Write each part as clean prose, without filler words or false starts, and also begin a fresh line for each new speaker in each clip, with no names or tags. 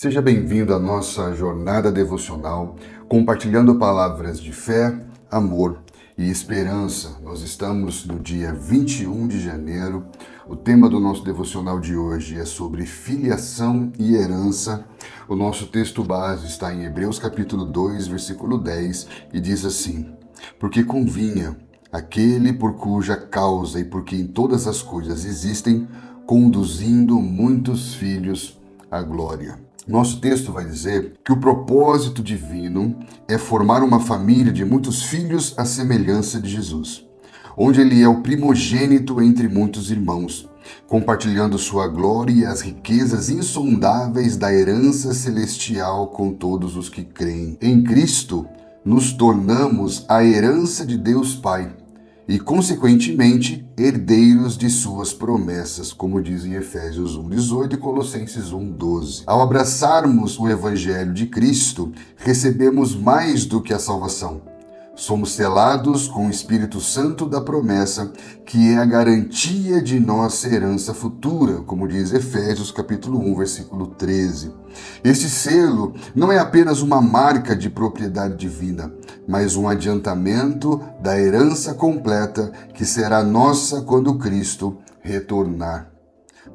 Seja bem-vindo à nossa jornada devocional, compartilhando palavras de fé, amor e esperança. Nós estamos no dia 21 de janeiro. O tema do nosso devocional de hoje é sobre filiação e herança. O nosso texto base está em Hebreus capítulo 2, versículo 10, e diz assim: Porque convinha aquele por cuja causa e por quem todas as coisas existem, conduzindo muitos filhos à glória. Nosso texto vai dizer que o propósito divino é formar uma família de muitos filhos à semelhança de Jesus, onde ele é o primogênito entre muitos irmãos, compartilhando sua glória e as riquezas insondáveis da herança celestial com todos os que creem. Em Cristo, nos tornamos a herança de Deus Pai e, consequentemente, herdeiros de suas promessas, como diz em Efésios 1:18 e Colossenses 1:12. Ao abraçarmos o Evangelho de Cristo, recebemos mais do que a salvação. Somos selados com o Espírito Santo da promessa, que é a garantia de nossa herança futura, como diz Efésios capítulo 1, versículo 13. Este selo não é apenas uma marca de propriedade divina, mas um adiantamento da herança completa que será nossa quando Cristo retornar.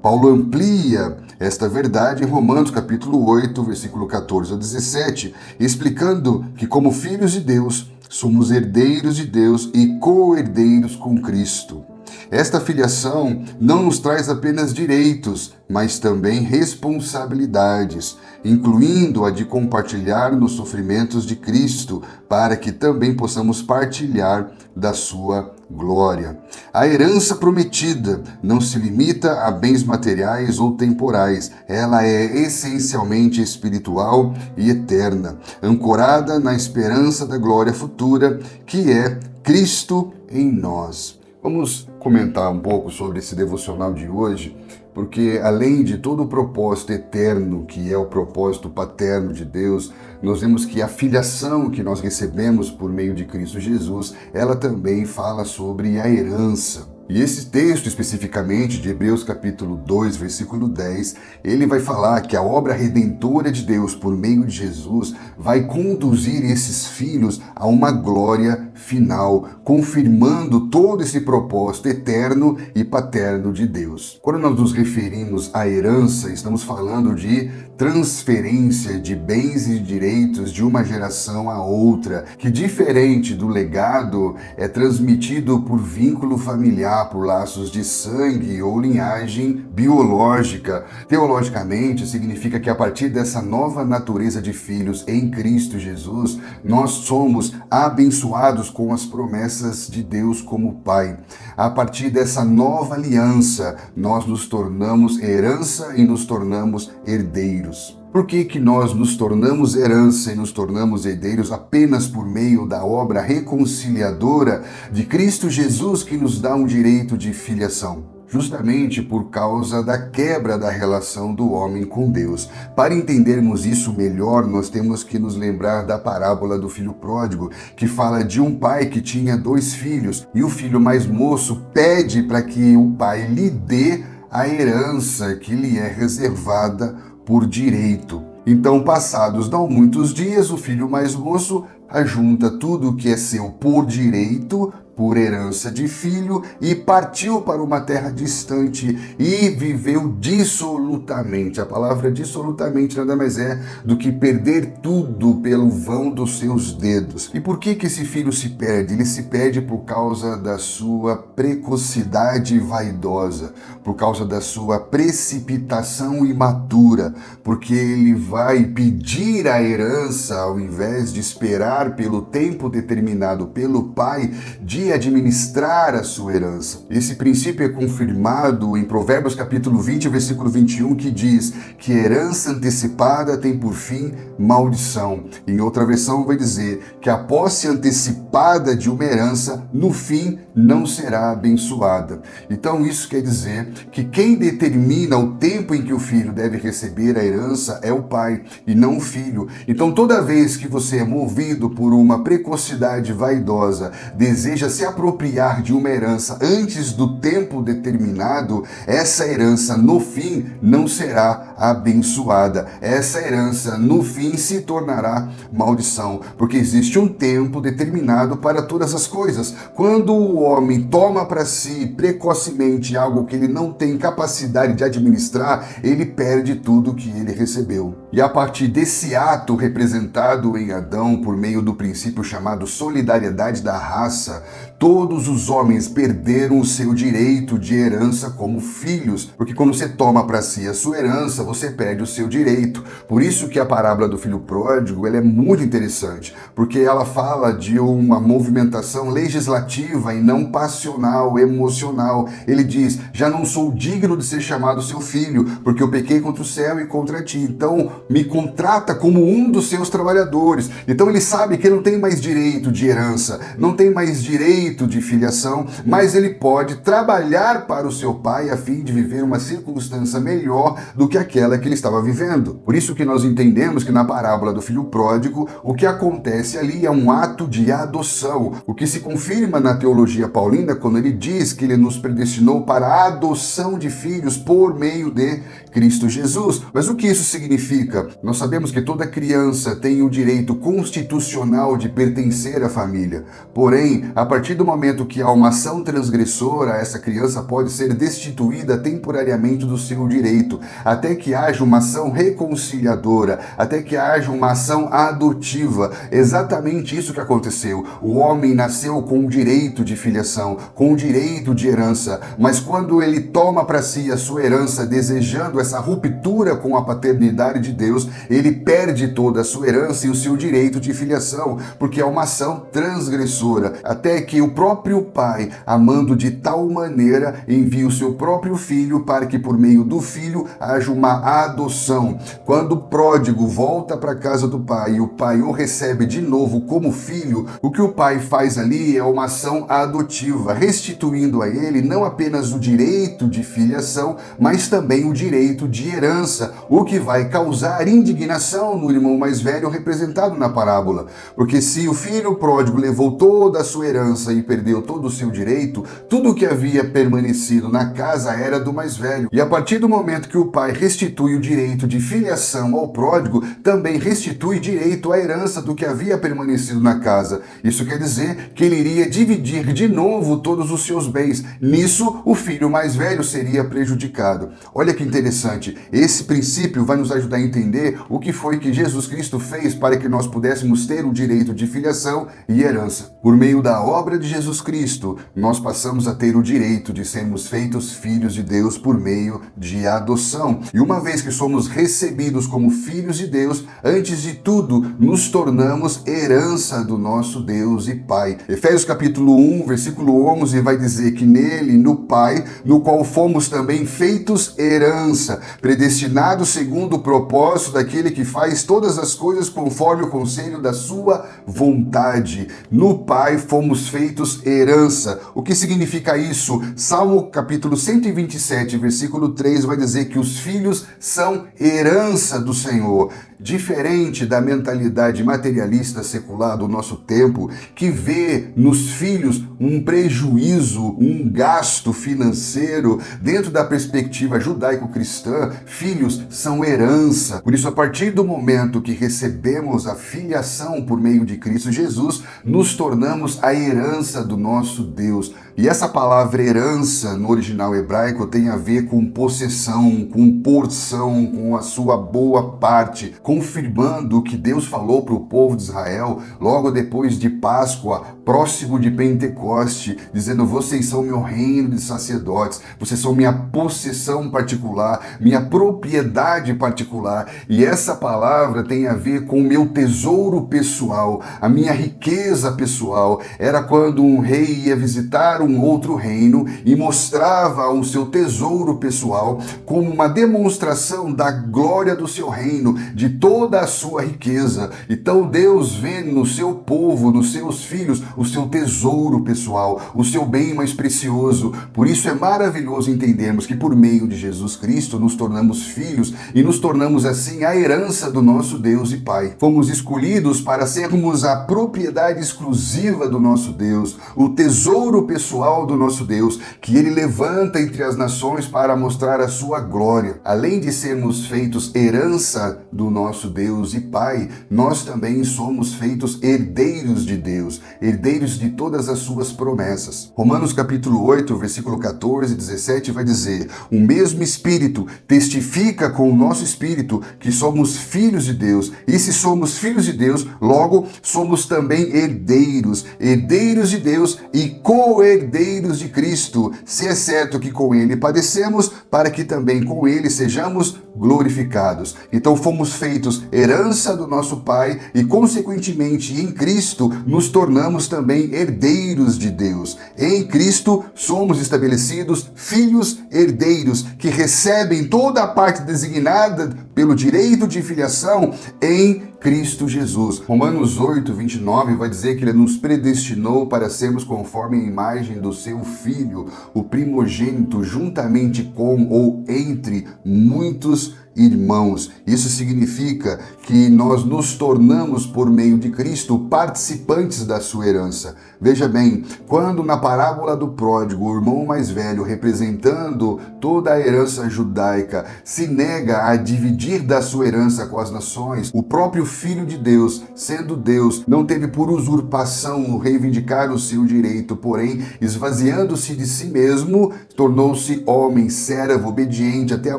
Paulo amplia esta verdade em Romanos capítulo 8, versículo 14 a 17, explicando que, como filhos de Deus, somos herdeiros de Deus e co-herdeiros com Cristo. Esta filiação não nos traz apenas direitos, mas também responsabilidades, incluindo a de compartilhar nos sofrimentos de Cristo, para que também possamos partilhar da sua glória. A herança prometida não se limita a bens materiais ou temporais. Ela é essencialmente espiritual e eterna, ancorada na esperança da glória futura, que é Cristo em nós. Vamos comentar um pouco sobre esse devocional de hoje, porque além de todo o propósito eterno, que é o propósito paterno de Deus, nós vemos que a filiação que nós recebemos por meio de Cristo Jesus, ela também fala sobre a herança. E esse texto especificamente de Hebreus capítulo 2, versículo 10, ele vai falar que a obra redentora de Deus por meio de Jesus vai conduzir esses filhos a uma glória final, confirmando todo esse propósito eterno e paterno de Deus. Quando nós nos referimos à herança, estamos falando de transferência de bens e direitos de uma geração a outra, que, diferente do legado, é transmitido por vínculo familiar, por laços de sangue ou linhagem biológica. Teologicamente, significa que a partir dessa nova natureza de filhos em Cristo Jesus, nós somos abençoados com as promessas de Deus como Pai. A partir dessa nova aliança, nós nos tornamos herança e nos tornamos herdeiros. Por que nós nos tornamos herança e nos tornamos herdeiros apenas por meio da obra reconciliadora de Cristo Jesus, que nos dá um direito de filiação? Justamente por causa da quebra da relação do homem com Deus. Para entendermos isso melhor, nós temos que nos lembrar da parábola do filho pródigo, que fala de um pai que tinha 2 filhos, e o filho mais moço pede para que o pai lhe dê a herança que lhe é reservada por direito. Então, passados não muitos dias, o filho mais moço ajunta tudo o que é seu por direito, por herança de filho, e partiu para uma terra distante e viveu dissolutamente. A palavra dissolutamente nada mais é do que perder tudo pelo vão dos seus dedos. E por que esse filho se perde? Ele se perde por causa da sua precocidade vaidosa, por causa da sua precipitação imatura, porque ele vai pedir a herança ao invés de esperar pelo tempo determinado pelo pai de administrar a sua herança. Esse princípio é confirmado em Provérbios capítulo 20, versículo 21, que diz que herança antecipada tem por fim maldição. Em outra versão vai dizer que a posse antecipada de uma herança, no fim, não será abençoada. Então isso quer dizer que quem determina o tempo em que o filho deve receber a herança é o pai e não o filho. Então toda vez que você é movido por uma precocidade vaidosa, deseja se apropriar de uma herança antes do tempo determinado, essa herança no fim não será abençoada. Essa herança no fim se tornará maldição, porque existe um tempo determinado para todas as coisas. Quando o homem toma para si precocemente algo que ele não tem capacidade de administrar, ele perde tudo que ele recebeu. E a partir desse ato representado em Adão por meio do princípio chamado solidariedade da raça, todos os homens perderam o seu direito de herança como filhos, porque quando você toma para si a sua herança, você perde o seu direito. Por isso que a parábola do filho pródigo, ela é muito interessante, porque ela fala de uma movimentação legislativa e não passional, emocional. Ele diz: já não sou digno de ser chamado seu filho, porque eu pequei contra o céu e contra ti, então me contrata como um dos seus trabalhadores. Então ele sabe que ele não tem mais direito de herança, não tem mais direito de filiação, mas ele pode trabalhar para o seu pai a fim de viver uma circunstância melhor do que aquela que ele estava vivendo. Por isso que nós entendemos que na parábola do filho pródigo, o que acontece ali é um ato de adoção, o que se confirma na teologia paulina quando ele diz que ele nos predestinou para a adoção de filhos por meio de Cristo Jesus. Mas o que isso significa? Nós sabemos que toda criança tem o direito constitucional de pertencer à família. Porém, a partir do momento que há uma ação transgressora, essa criança pode ser destituída temporariamente do seu direito, até que haja uma ação reconciliadora, até que haja uma ação adotiva. Exatamente isso que aconteceu. O homem nasceu com o direito de filiação, com o direito de herança, mas quando ele toma para si a sua herança desejando essa ruptura com a paternidade de Deus, ele perde toda a sua herança e o seu direito de filiação, porque é uma ação transgressora, até que o próprio pai, amando de tal maneira, envia o seu próprio filho para que por meio do filho haja uma adoção. Quando o pródigo volta para a casa do pai e o pai o recebe de novo como filho, o que o pai faz ali é uma ação adotiva, restituindo a ele não apenas o direito de filiação, mas também o direito de herança, o que vai causar indignação no irmão mais velho representado na parábola. Porque se o filho pródigo levou toda a sua herança e perdeu todo o seu direito, tudo o que havia permanecido na casa era do mais velho. E a partir do momento que o pai restitui o direito de filiação ao pródigo, também restitui direito à herança do que havia permanecido na casa. Isso quer dizer que ele iria dividir de novo todos os seus bens. Nisso, o filho mais velho seria prejudicado. Olha que interessante, esse princípio vai nos ajudar a entender o que foi que Jesus Cristo fez para que nós pudéssemos ter o direito de filiação e herança. Por meio da obra de Jesus Cristo, nós passamos a ter o direito de sermos feitos filhos de Deus por meio de adoção. E uma vez que somos recebidos como filhos de Deus, antes de tudo, nos tornamos herança do nosso Deus e Pai. Efésios capítulo 1, versículo 11 vai dizer que nele, no Pai, no qual fomos também feitos herança, predestinados segundo o propósito daquele que faz todas as coisas conforme o conselho da sua vontade. No Pai fomos feitos herança. O que significa isso? Salmo capítulo 127, versículo 3 vai dizer que os filhos são herança do Senhor. Diferente da mentalidade materialista secular do nosso tempo, que vê nos filhos um prejuízo, um gasto financeiro, dentro da perspectiva judaico-cristã, filhos são herança. Por isso, a partir do momento que recebemos a filiação por meio de Cristo Jesus, nos tornamos a herança do nosso Deus. E essa palavra herança, no original hebraico, tem a ver com possessão, com porção, com a sua boa parte, confirmando o que Deus falou para o povo de Israel logo depois de Páscoa, próximo de Pentecoste, dizendo: vocês são meu reino de sacerdotes, vocês são minha possessão particular, minha propriedade particular. E essa palavra tem a ver com o meu tesouro pessoal, a minha riqueza pessoal. Era quando um rei ia visitar um outro reino e mostrava o seu tesouro pessoal como uma demonstração da glória do seu reino, de toda a sua riqueza. Então Deus vê no seu povo, nos seus filhos, o seu tesouro pessoal, o seu bem mais precioso. Por isso é maravilhoso entendermos que por meio de Jesus Cristo nos tornamos filhos e nos tornamos assim a herança do nosso Deus e Pai. Fomos escolhidos para sermos a propriedade exclusiva do nosso Deus. Deus, o tesouro pessoal do nosso Deus, que ele levanta entre as nações para mostrar a sua glória. Além de sermos feitos herança do nosso Deus e Pai, nós também somos feitos herdeiros de Deus, herdeiros de todas as suas promessas. Romanos capítulo 8, versículo 14 e 17 vai dizer: o mesmo Espírito testifica com o nosso espírito que somos filhos de Deus, e se somos filhos de Deus, logo somos também herdeiros, herdeiros de Deus e co-herdeiros de Cristo, se é certo que com ele padecemos, para que também com ele sejamos glorificados. Então fomos feitos herança do nosso Pai e, consequentemente, em Cristo nos tornamos também herdeiros de Deus. Em Cristo somos estabelecidos filhos herdeiros que recebem toda a parte designada pelo direito de filiação em Cristo Jesus. Romanos 8, 29 vai dizer que ele nos predestinou para sermos conforme a imagem do seu Filho, o primogênito, juntamente com ou entre muitos irmãos. Isso significa que nós nos tornamos, por meio de Cristo, participantes da sua herança. Veja bem, quando na parábola do pródigo, o irmão mais velho, representando toda a herança judaica, se nega a dividir da sua herança com as nações, o próprio Filho de Deus, sendo Deus, não teve por usurpação reivindicar o seu direito, porém, esvaziando-se de si mesmo, tornou-se homem, servo, obediente até a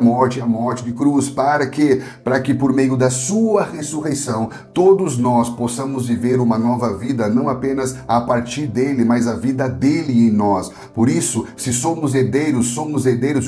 morte de cruz, para que por meio da sua ressurreição, todos nós possamos viver uma nova vida, não apenas a partir dele, mas a vida dele em nós. Por isso, se somos herdeiros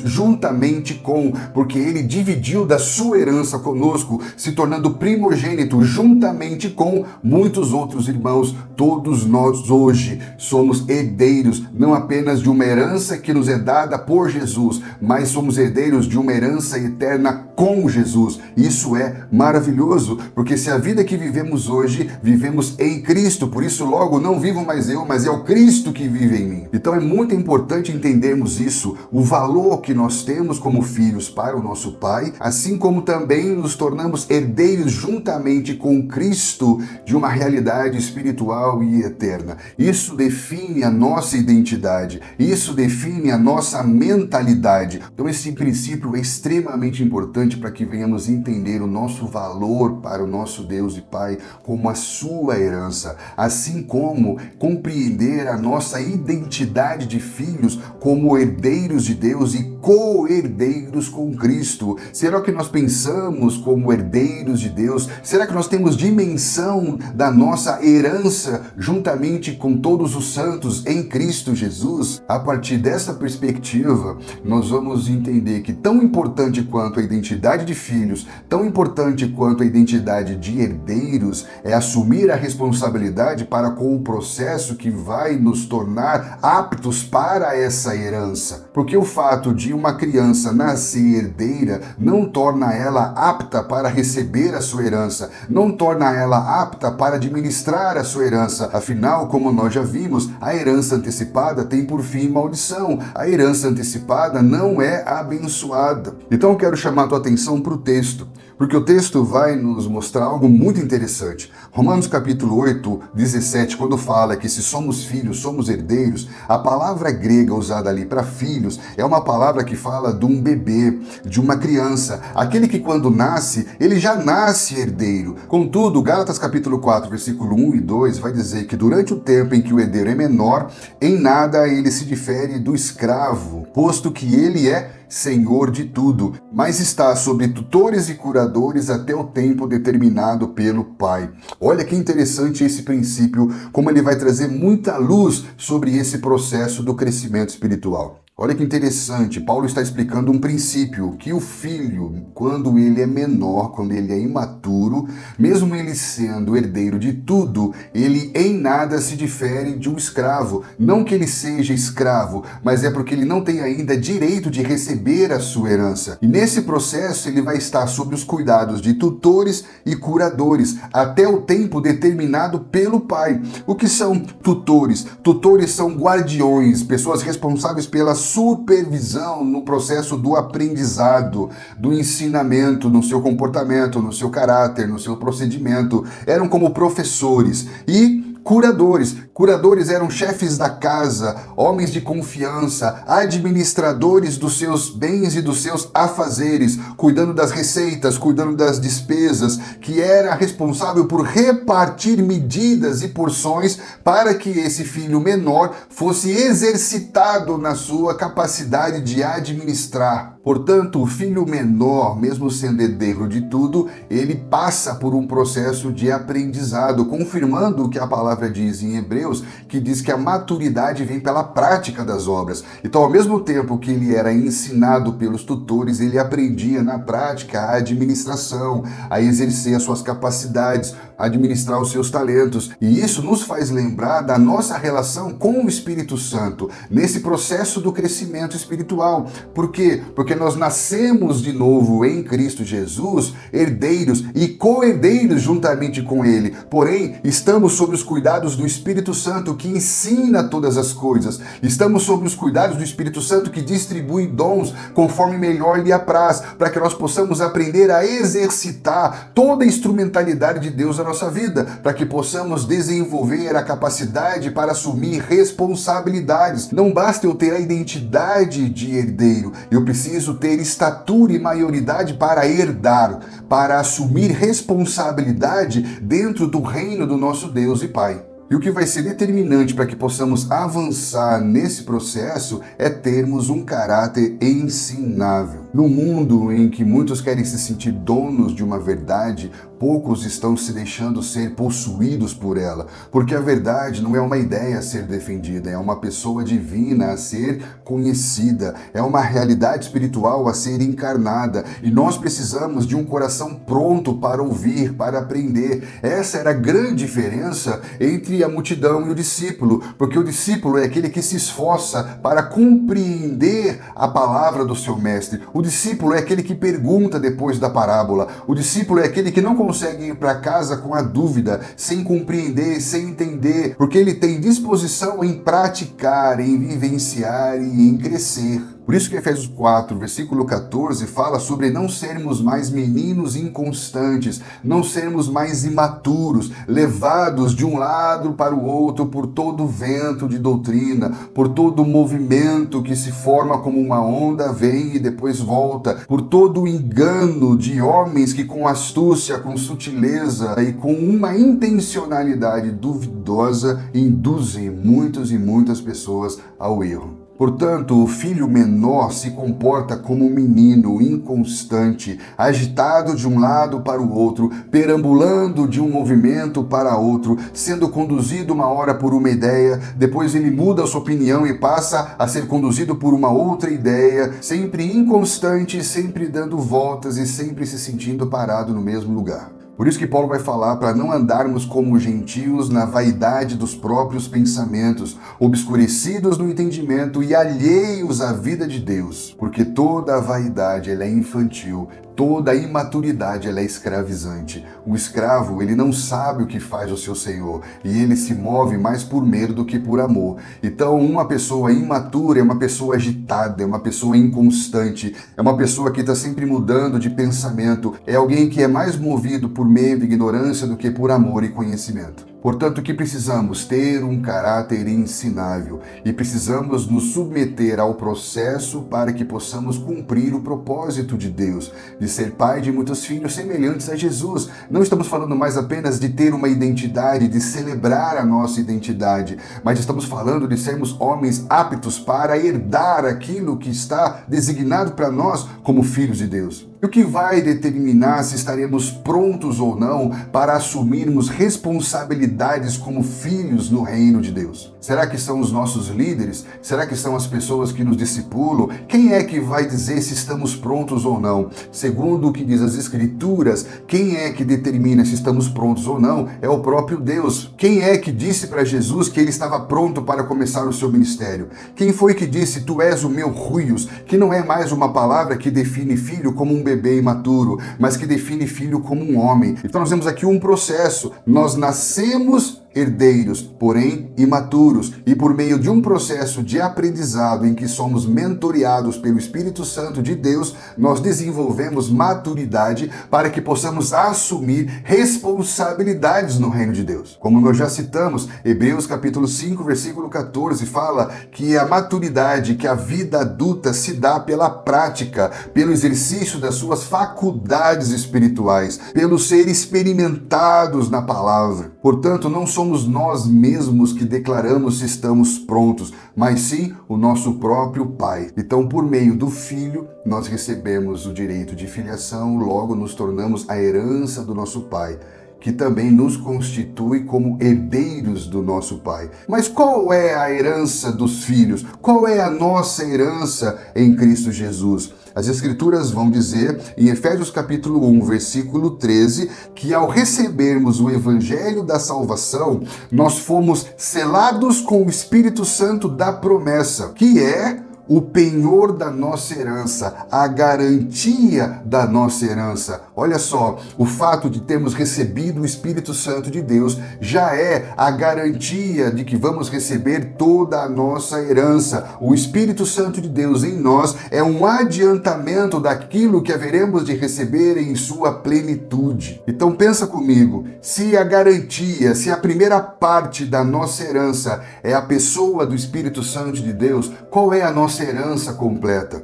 juntamente com, porque ele dividiu da sua herança conosco, se tornando primogênito juntamente com muitos outros irmãos. Todos nós hoje somos herdeiros, não apenas de uma herança que nos é dada por Jesus, mas somos herdeiros de uma herança eterna com Jesus. Isso é maravilhoso, porque se a vida que vivemos hoje, vivemos em Cristo, por isso logo não vivo mais eu, mas é o Cristo que vive em mim. Então é muito importante entendermos isso, o valor que nós temos como filhos para o nosso Pai, assim como também nos tornamos herdeiros juntamente com Cristo de uma realidade espiritual e eterna. Isso define a nossa identidade, isso define a nossa mentalidade. Então esse princípio é extremamente importante para que venhamos entender o nosso valor para o nosso Deus e Pai como a sua herança, assim como compreender a nossa identidade de filhos como herdeiros de Deus e co-herdeiros com Cristo. Será que nós pensamos como herdeiros de Deus? Será que nós temos dimensão da nossa herança juntamente com todos os santos em Cristo Jesus? A partir dessa perspectiva, nós vamos entender que tão importante quanto a identidade de filhos, tão importante quanto a identidade de herdeiros, é assumir a responsabilidade para com o processo que vai nos tornar aptos para essa herança. Porque o fato de uma criança nascer herdeira não torna ela apta para receber a sua herança, não torna ela apta para administrar a sua herança. Afinal, como nós já vimos, a herança antecipada tem por fim maldição. A herança antecipada não é abençoada. Então eu quero chamar a tua atenção para o texto, porque o texto vai nos mostrar algo muito interessante. Romanos capítulo 8, 17, quando fala que se somos filhos, somos herdeiros, a palavra grega usada ali para filhos é uma palavra que fala de um bebê, de uma criança, aquele que quando nasce, ele já nasce herdeiro. Contudo, Gálatas capítulo 4, versículo 1 e 2 vai dizer que durante o tempo em que o herdeiro é menor, em nada ele se difere do escravo, posto que ele é senhor de tudo, mas está sobre tutores e curadores até o tempo determinado pelo Pai. Olha que interessante esse princípio, como ele vai trazer muita luz sobre esse processo do crescimento espiritual. Olha que interessante, Paulo está explicando um princípio, que o filho, quando ele é menor, quando ele é imaturo, mesmo ele sendo herdeiro de tudo, ele em nada se difere de um escravo. Não que ele seja escravo, mas é porque ele não tem ainda direito de receber a sua herança. E nesse processo ele vai estar sob os cuidados de tutores e curadores, até o tempo determinado pelo Pai. O que são tutores? Tutores são guardiões, pessoas responsáveis pela supervisão no processo do aprendizado, do ensinamento, no seu comportamento, no seu caráter, no seu procedimento. Eram como professores. E curadores. Curadores eram chefes da casa, homens de confiança, administradores dos seus bens e dos seus afazeres, cuidando das receitas, cuidando das despesas, que era responsável por repartir medidas e porções para que esse filho menor fosse exercitado na sua capacidade de administrar. Portanto, o filho menor, mesmo sendo herdeiro de tudo, ele passa por um processo de aprendizado, confirmando o que a palavra diz em Hebreus, que diz que a maturidade vem pela prática das obras. Então, ao mesmo tempo que ele era ensinado pelos tutores, ele aprendia na prática a administração, a exercer as suas capacidades, a administrar os seus talentos. E isso nos faz lembrar da nossa relação com o Espírito Santo, nesse processo do crescimento espiritual. Por quê? Porque nós nascemos de novo em Cristo Jesus, herdeiros e co-herdeiros juntamente com Ele. Porém, estamos sob os cuidados do Espírito Santo que ensina todas as coisas. Estamos sob os cuidados do Espírito Santo que distribui dons conforme melhor lhe apraz, para que nós possamos aprender a exercitar toda a instrumentalidade de Deus na nossa vida, para que possamos desenvolver a capacidade para assumir responsabilidades. Não basta eu ter a identidade de herdeiro, eu preciso ter estatura e maioridade para herdar, para assumir responsabilidade dentro do reino do nosso Deus e Pai. E o que vai ser determinante para que possamos avançar nesse processo é termos um caráter ensinável. No mundo em que muitos querem se sentir donos de uma verdade, poucos estão se deixando ser possuídos por ela, porque a verdade não é uma ideia a ser defendida, é uma pessoa divina a ser conhecida, é uma realidade espiritual a ser encarnada, e nós precisamos de um coração pronto para ouvir, para aprender. Essa era a grande diferença entre a multidão e o discípulo, porque o discípulo é aquele que se esforça para compreender a palavra do seu mestre. O discípulo é aquele que pergunta depois da parábola. O discípulo é aquele que não consegue ir para casa com a dúvida, sem compreender, sem entender, porque ele tem disposição em praticar, em vivenciar e em crescer. Por isso que Efésios 4, versículo 14, fala sobre não sermos mais meninos inconstantes, não sermos mais imaturos, levados de um lado para o outro por todo o vento de doutrina, por todo o movimento que se forma como uma onda, vem e depois volta, por todo o engano de homens que com astúcia, com sutileza e com uma intencionalidade duvidosa induzem muitas e muitas pessoas ao erro. Portanto, o filho menor se comporta como um menino inconstante, agitado de um lado para o outro, perambulando de um movimento para outro, sendo conduzido uma hora por uma ideia, depois ele muda a sua opinião e passa a ser conduzido por uma outra ideia, sempre inconstante, sempre dando voltas e sempre se sentindo parado no mesmo lugar. Por isso que Paulo vai falar para não andarmos como gentios na vaidade dos próprios pensamentos, obscurecidos no entendimento e alheios à vida de Deus, porque toda a vaidade ela é infantil, toda a imaturidade ela é escravizante. O escravo, ele não sabe o que faz o seu senhor e ele se move mais por medo do que por amor. Então, uma pessoa imatura é uma pessoa agitada, é uma pessoa inconstante, é uma pessoa que está sempre mudando de pensamento, é alguém que é mais movido por medo e ignorância do que por amor e conhecimento. Portanto, o que precisamos? Ter um caráter ensinável e precisamos nos submeter ao processo para que possamos cumprir o propósito de Deus, de ser pai de muitos filhos semelhantes a Jesus. Não estamos falando mais apenas de ter uma identidade, de celebrar a nossa identidade, mas estamos falando de sermos homens aptos para herdar aquilo que está designado para nós como filhos de Deus. E o que vai determinar se estaremos prontos ou não para assumirmos responsabilidades como filhos no reino de Deus? Será que são os nossos líderes? Será que são as pessoas que nos discipulam? Quem é que vai dizer se estamos prontos ou não? Segundo o que diz as Escrituras, quem é que determina se estamos prontos ou não? É o próprio Deus. Quem é que disse para Jesus que ele estava pronto para começar o seu ministério? Quem foi que disse, tu és o meu huios, que não é mais uma palavra que define filho como um bebê imaturo, mas que define filho como um homem. Então nós temos aqui um processo. Nós nascemos herdeiros, porém imaturos, e por meio de um processo de aprendizado em que somos mentoreados pelo Espírito Santo de Deus, nós desenvolvemos maturidade para que possamos assumir responsabilidades no reino de Deus. Como nós já citamos, Hebreus capítulo 5, versículo 14 fala que a maturidade, que a vida adulta se dá pela prática, pelo exercício das suas faculdades espirituais, pelo ser experimentados na palavra. Portanto, não somos nós mesmos que declaramos se estamos prontos, mas sim o nosso próprio Pai. Então, por meio do Filho, nós recebemos o direito de filiação, logo nos tornamos a herança do nosso Pai, que também nos constitui como herdeiros do nosso Pai. Mas qual é a herança dos filhos? Qual é a nossa herança em Cristo Jesus? As Escrituras vão dizer, em Efésios capítulo 1, versículo 13, que ao recebermos o Evangelho da salvação, nós fomos selados com o Espírito Santo da promessa, que é o penhor da nossa herança, a garantia da nossa herança. Olha só, o fato de termos recebido o Espírito Santo de Deus já é a garantia de que vamos receber toda a nossa herança. O Espírito Santo de Deus em nós é um adiantamento daquilo que haveremos de receber em sua plenitude. Então pensa comigo, se a garantia, se a primeira parte da nossa herança é a pessoa do Espírito Santo de Deus, qual é a nossa herança completa?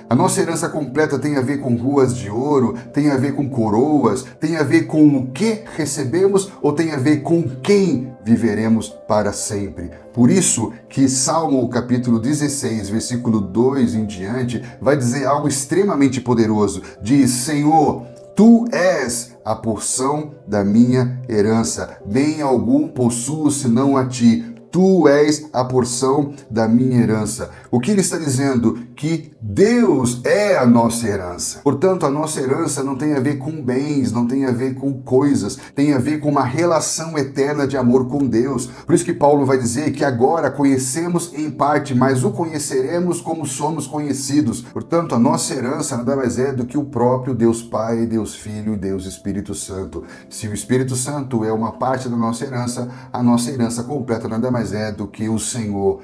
A nossa herança completa tem a ver com ruas de ouro, tem a ver com coroas, tem a ver com o que recebemos ou tem a ver com quem viveremos para sempre. Por isso que Salmo capítulo 16, versículo 2 em diante, vai dizer algo extremamente poderoso. Diz: Senhor, Tu és a porção da minha herança, bem algum possuo senão a Ti. Tu és a porção da minha herança. O que ele está dizendo? Que Deus é a nossa herança. Portanto, a nossa herança não tem a ver com bens, não tem a ver com coisas, tem a ver com uma relação eterna de amor com Deus. Por isso que Paulo vai dizer que agora conhecemos em parte, mas o conheceremos como somos conhecidos. Portanto, a nossa herança nada mais é do que o próprio Deus Pai, Deus Filho e Deus Espírito Santo. Se o Espírito Santo é uma parte da nossa herança, a nossa herança completa nada mais é do que o Senhor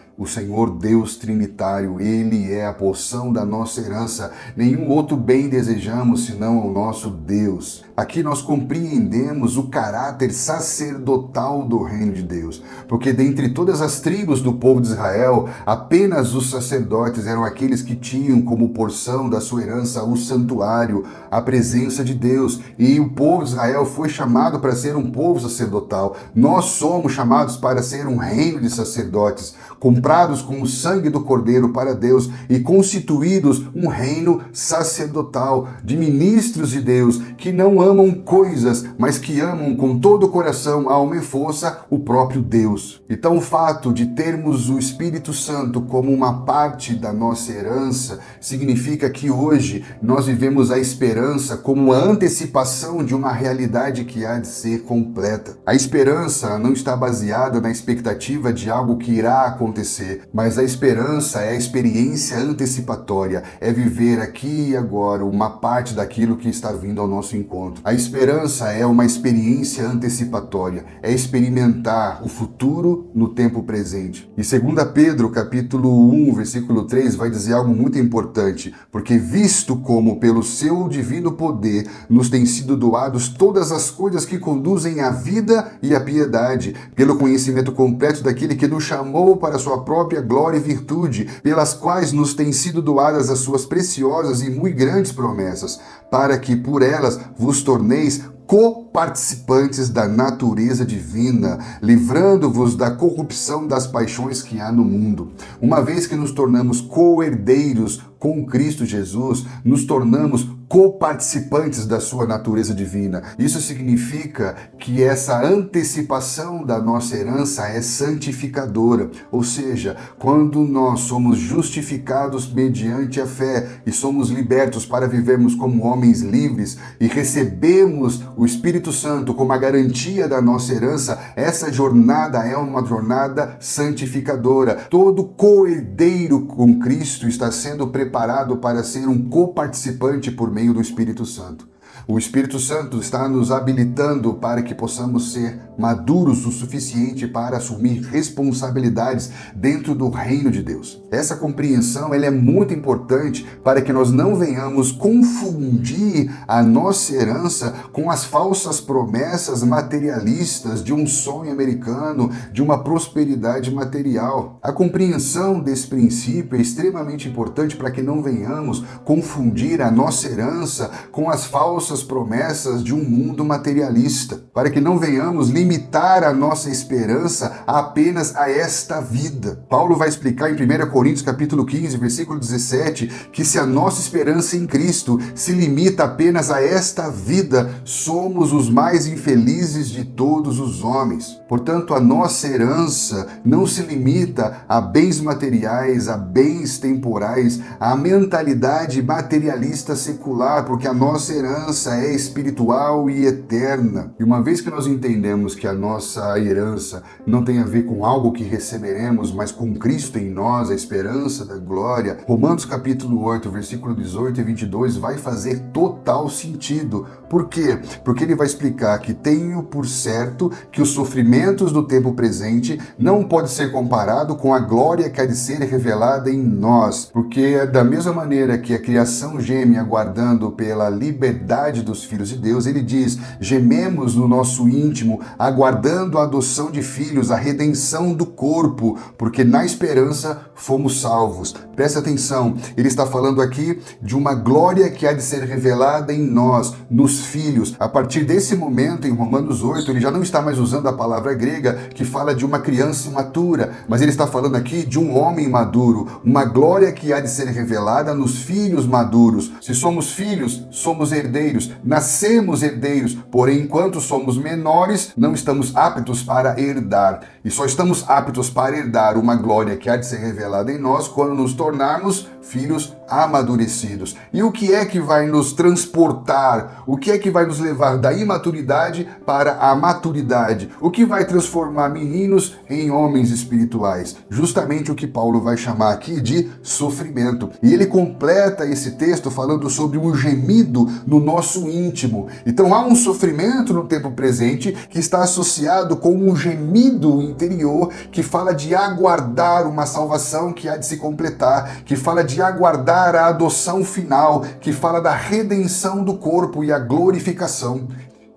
Deus Trinitário. Ele é a porção da nossa herança. Nenhum outro bem desejamos senão o nosso Deus. Aqui nós compreendemos o caráter sacerdotal do reino de Deus, porque dentre todas as tribos do povo de Israel, apenas os sacerdotes eram aqueles que tinham como porção da sua herança o santuário, a presença de Deus, e o povo de Israel foi chamado para ser um povo sacerdotal. Nós somos chamados para ser um reino de sacerdotes, comprados com o sangue do Cordeiro para Deus e constituídos um reino sacerdotal, de ministros de Deus, que não amam coisas, mas que amam com todo o coração, alma e força o próprio Deus. Então o fato de termos o Espírito Santo como uma parte da nossa herança significa que hoje nós vivemos a esperança como a antecipação de uma realidade que há de ser completa. A esperança não está baseada na expectativa de algo que irá acontecer, mas a esperança é a experiência antecipatória, é viver aqui e agora uma parte daquilo que está vindo ao nosso encontro. A esperança é uma experiência antecipatória, é experimentar o futuro no tempo presente. E 2 Pedro, capítulo 1, versículo 3, vai dizer algo muito importante, porque visto como pelo seu divino poder nos têm sido doados todas as coisas que conduzem à vida e à piedade, pelo conhecimento completo daquele que nos chamou para a sua própria glória e virtude, pelas quais nos têm sido doadas as suas preciosas e muito grandes promessas, para que por elas vos torneis coparticipantes da natureza divina, livrando-vos da corrupção das paixões que há no mundo. Uma vez que nos tornamos co-herdeiros com Cristo Jesus, nos tornamos coparticipantes da sua natureza divina. Isso significa que essa antecipação da nossa herança é santificadora, ou seja, quando nós somos justificados mediante a fé e somos libertos para vivermos como homens livres e recebemos o Espírito Santo como a garantia da nossa herança, essa jornada é uma jornada santificadora. Todo co-herdeiro com Cristo está sendo preparado para ser um coparticipante por meio do Espírito Santo. O Espírito Santo está nos habilitando para que possamos ser maduros o suficiente para assumir responsabilidades dentro do reino de Deus. Essa compreensão ela é muito importante para que nós não venhamos confundir a nossa herança com as falsas promessas materialistas de um sonho americano, de uma prosperidade material. A compreensão desse princípio é extremamente importante para que não venhamos confundir a nossa herança com as falsas promessas de um mundo materialista, para que não venhamos limitar a nossa esperança apenas a esta vida. Paulo vai explicar em 1 Coríntios capítulo 15, versículo 17, que se a nossa esperança em Cristo se limita apenas a esta vida, somos os mais infelizes de todos os homens. Portanto, a nossa herança não se limita a bens materiais, a bens temporais, a mentalidade materialista secular, porque a nossa herança é espiritual e eterna. E uma vez que nós entendemos que a nossa herança não tem a ver com algo que receberemos, mas com Cristo em nós, a esperança da glória, Romanos capítulo 8, versículo 18 e 22 vai fazer total sentido. Por quê? Porque ele vai explicar que tenho por certo que os sofrimentos do tempo presente não podem ser comparados com a glória que há de ser revelada em nós, porque da mesma maneira que a criação geme aguardando pela liberdade dos filhos de Deus, ele diz, gememos no nosso íntimo, aguardando a adoção de filhos, a redenção do corpo, porque na esperança fomos salvos. Presta atenção, ele está falando aqui de uma glória que há de ser revelada em nós, nos filhos. A partir desse momento, em Romanos 8, ele já não está mais usando a palavra grega que fala de uma criança imatura, mas ele está falando aqui de um homem maduro, uma glória que há de ser revelada nos filhos maduros. Se somos filhos, somos herdeiros, nascemos herdeiros, porém, enquanto somos menores, não estamos aptos para herdar. E só estamos aptos para herdar uma glória que há de ser revelada em nós quando nos tornarmos filhos amadurecidos. E o que é que vai nos transportar? O que é que vai nos levar da imaturidade para a maturidade? O que vai transformar meninos em homens espirituais? Justamente o que Paulo vai chamar aqui de sofrimento. E ele completa esse texto falando sobre um gemido no nosso íntimo. Então há um sofrimento no tempo presente que está associado com um gemido interior que fala de aguardar uma salvação que há de se completar, que fala de aguardar a adoção final, que fala da redenção do corpo e a glorificação.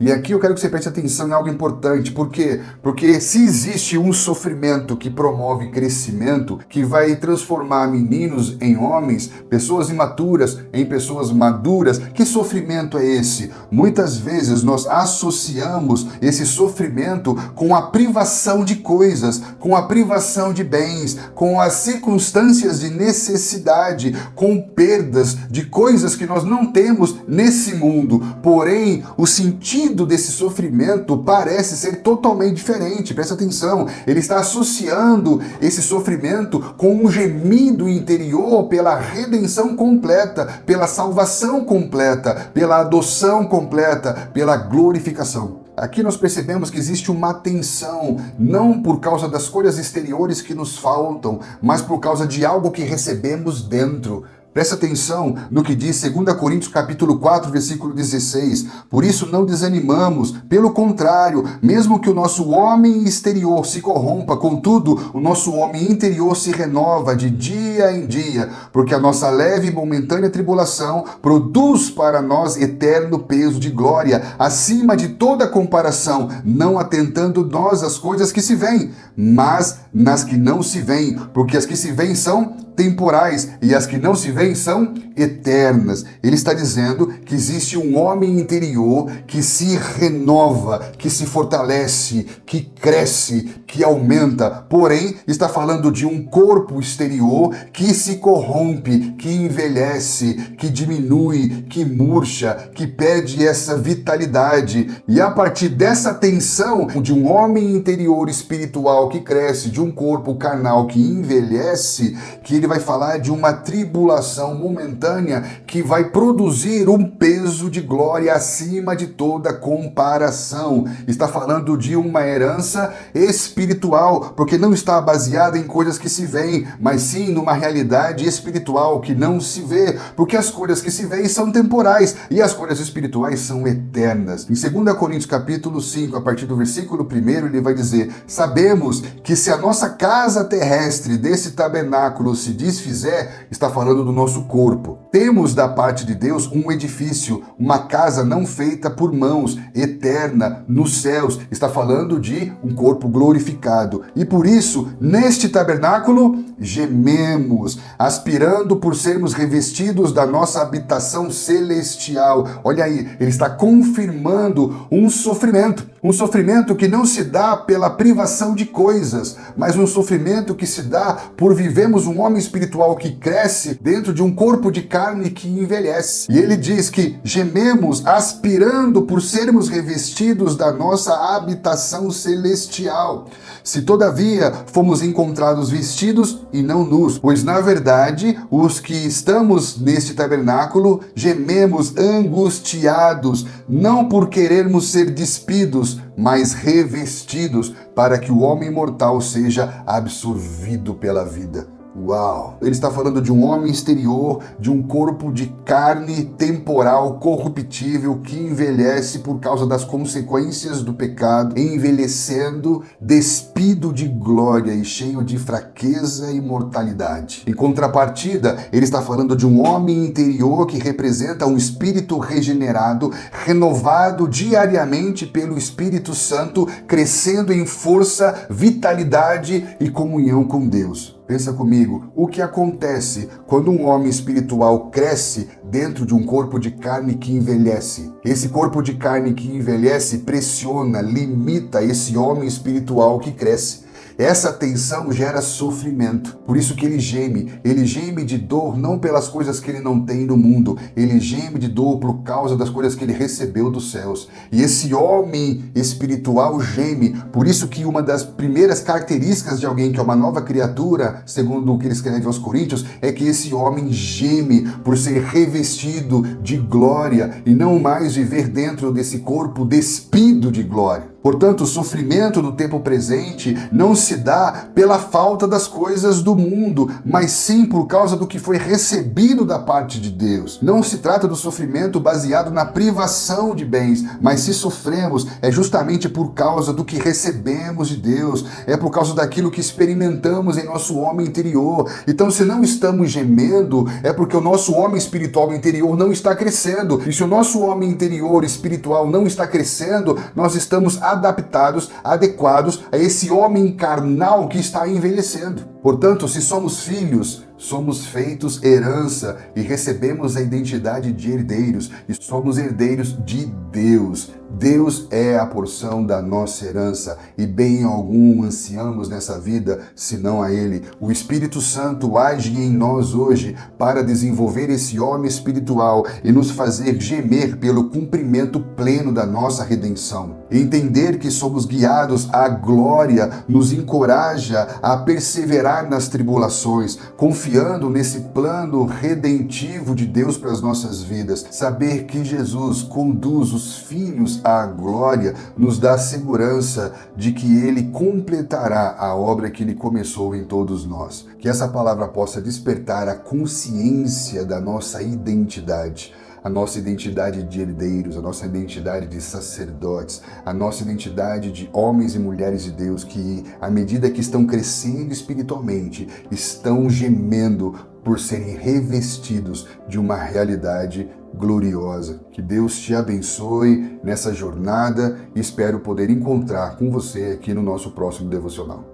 E aqui eu quero que você preste atenção em algo importante. Por quê? Porque se existe um sofrimento que promove crescimento, que vai transformar meninos em homens, pessoas imaturas em pessoas maduras, que sofrimento é esse? Muitas vezes nós associamos esse sofrimento com a privação de coisas, com a privação de bens, com as circunstâncias de necessidade, com perdas de coisas que nós não temos nesse mundo. Porém, o sentido desse sofrimento parece ser totalmente diferente. Presta atenção, ele está associando esse sofrimento com um gemido interior pela redenção completa, pela salvação completa, pela adoção completa, pela glorificação. Aqui nós percebemos que existe uma tensão, não por causa das coisas exteriores que nos faltam, mas por causa de algo que recebemos dentro. Presta atenção no que diz 2 Coríntios capítulo 4, versículo 16. Por isso não desanimamos, pelo contrário, mesmo que o nosso homem exterior se corrompa, contudo, o nosso homem interior se renova de dia em dia, porque a nossa leve e momentânea tribulação produz para nós eterno peso de glória, acima de toda comparação, não atentando nós às coisas que se veem, mas nas que não se veem, porque as que se veem são temporais e as que não se veem são eternas. Ele está dizendo que existe um homem interior que se renova, que se fortalece, que cresce, que aumenta. Porém, está falando de um corpo exterior que se corrompe, que envelhece, que diminui, que murcha, que perde essa vitalidade. E a partir dessa tensão de um homem interior espiritual que cresce, de um corpo carnal que envelhece, que ele vai falar de uma tribulação momentânea que vai produzir um peso de glória acima de toda comparação. Está falando de uma herança espiritual, porque não está baseada em coisas que se veem, mas sim numa realidade espiritual que não se vê, porque as coisas que se veem são temporais e as coisas espirituais são eternas. Em 2 Coríntios capítulo 5, a partir do versículo 1, ele vai dizer: sabemos que se a nossa casa terrestre desse tabernáculo se desfizer, está falando do nosso corpo, temos da parte de Deus um edifício, uma casa não feita por mãos, eterna nos céus. Está falando de um corpo glorificado. E por isso, neste tabernáculo, gememos, aspirando por sermos revestidos da nossa habitação celestial. Olha aí, ele está confirmando um sofrimento que não se dá pela privação de coisas, mas um sofrimento que se dá por vivermos um homem espiritual que cresce dentro de um corpo de carne que envelhece. E ele diz que gememos aspirando por sermos revestidos da nossa habitação celestial. Se todavia fomos encontrados vestidos e não nus, pois na verdade os que estamos neste tabernáculo gememos angustiados, não por querermos ser despidos, mas revestidos, para que o homem mortal seja absorvido pela vida. Uau! Ele está falando de um homem exterior, de um corpo de carne temporal, corruptível, que envelhece por causa das consequências do pecado, envelhecendo, despido de glória e cheio de fraqueza e mortalidade. Em contrapartida, ele está falando de um homem interior que representa um espírito regenerado, renovado diariamente pelo Espírito Santo, crescendo em força, vitalidade e comunhão com Deus. Pensa comigo, o que acontece quando um homem espiritual cresce dentro de um corpo de carne que envelhece? Esse corpo de carne que envelhece pressiona, limita esse homem espiritual que cresce. Essa tensão gera sofrimento. Por isso que ele geme de dor não pelas coisas que ele não tem no mundo, ele geme de dor por causa das coisas que ele recebeu dos céus. E esse homem espiritual geme. Por isso que uma das primeiras características de alguém que é uma nova criatura, segundo o que ele escreve aos Coríntios, é que esse homem geme por ser revestido de glória e não mais viver dentro desse corpo despido de glória. Portanto, o sofrimento do tempo presente não se dá pela falta das coisas do mundo, mas sim por causa do que foi recebido da parte de Deus. Não se trata do sofrimento baseado na privação de bens, mas se sofremos é justamente por causa do que recebemos de Deus, é por causa daquilo que experimentamos em nosso homem interior. Então, se não estamos gemendo, é porque o nosso homem espiritual interior não está crescendo. E se o nosso homem interior espiritual não está crescendo, nós estamos adaptados, adequados a esse homem carnal que está envelhecendo. Portanto, se somos filhos, somos feitos herança e recebemos a identidade de herdeiros e somos herdeiros de Deus. Deus é a porção da nossa herança e bem algum ansiamos nessa vida, senão a Ele. O Espírito Santo age em nós hoje para desenvolver esse homem espiritual e nos fazer gemer pelo cumprimento pleno da nossa redenção. Entender que somos guiados à glória nos encoraja a perseverar nas tribulações, confiando nesse plano redentivo de Deus para as nossas vidas. Saber que Jesus conduz os filhos à glória nos dá a segurança de que Ele completará a obra que Ele começou em todos nós. Que essa palavra possa despertar a consciência da nossa identidade. A nossa identidade de herdeiros, a nossa identidade de sacerdotes, a nossa identidade de homens e mulheres de Deus que, à medida que estão crescendo espiritualmente, estão gemendo por serem revestidos de uma realidade gloriosa. Que Deus te abençoe nessa jornada e espero poder encontrar com você aqui no nosso próximo devocional.